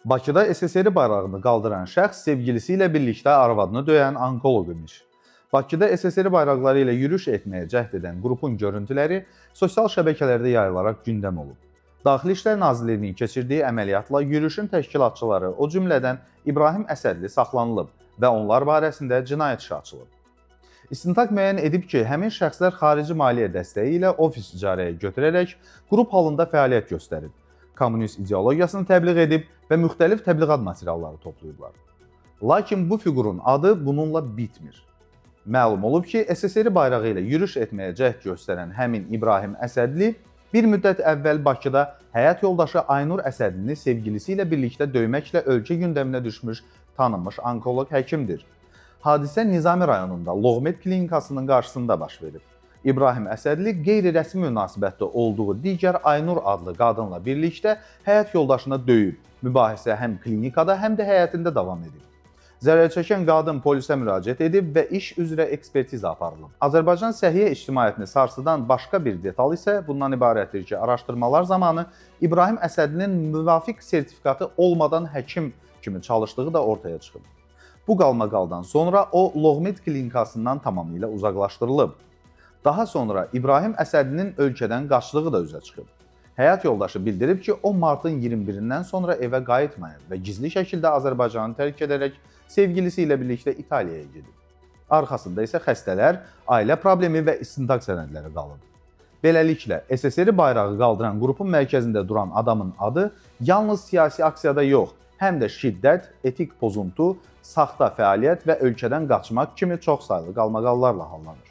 Bakıda SSR bayrağını qaldıran şəxs sevgilisi ilə birlikdə arvadını döyən onkoloq imiş. Bakıda SSR bayraqları ilə yürüyüş etməyə cəhd edən qrupun görüntüləri sosial şəbəkələrdə yayılaraq gündəm olub. Daxili İşlər Nazirliyinin keçirdiyi əməliyyatla yürüyüşün təşkilatçıları, o cümlədən İbrahim Əsədli saxlanılıb və onlar barəsində cinayət işi açılıb. İstintaq müəyyən edib ki, həmin şəxslər xarici maliyyə dəstəyi ilə ofis icarəyə götürərək qrup halında fəaliyyət göstərib, kommunist ideologiyasını təbliğ edib və müxtəlif təbliğat materialları toplayıblar. Lakin bu fiqurun adı bununla bitmir. Məlum olub ki, SSR bayrağı ilə yürüyüş etməyə cəhd göstərən həmin İbrahim Əsədli bir müddət əvvəl Bakıda həyat yoldaşı Aynur Əsədlini sevgilisi ilə birlikdə döyməklə ölkə gündəminə düşmüş tanınmış onkoloq həkimdir. Hadisə Nizami rayonunda Loğmet klinikasının qarşısında baş verib. İbrahim Əsədli qeyri-rəsmi münasibətdə olduğu digər Aynur adlı qadınla birlikdə həyat yoldaşına döyüb. Mübahisə həm klinikada, həm də həyətində davam edib. Zərər çəkən qadın polisə müraciət edib və iş üzrə ekspertiza aparılıb. Azərbaycan Səhiyyə İctimaiyyətini sarsıdan başqa bir detal isə bundan ibarətdir ki, araşdırmalar zamanı İbrahim Əsədlinin müvafiq sertifikatı olmadan həkim kimi çalışdığı da ortaya çıxıb. Bu qalmaqaldan sonra o, Loğmet klinikasından tamamilə uzaqlaşdırılıb. Daha sonra İbrahim Əsədlinin ölkədən qaçdığı da üzə çıxıb. Həyat yoldaşı bildirib ki, o martın 21-dən sonra evə qayıtmayıb və gizli şəkildə Azərbaycanı tərk edərək sevgilisi ilə birlikdə İtaliyaya gedib. Arxasında isə xəstələr, ailə problemi və istintaq sənədləri qalıb. Beləliklə, SSR bayrağı qaldıran qrupun mərkəzində duran adamın adı yalnız siyasi aksiyada yox, həm də şiddət, etik pozuntu, saxta fəaliyyət və ölkədən qaçmaq kimi çox saylı qalmaqallarla hallanır.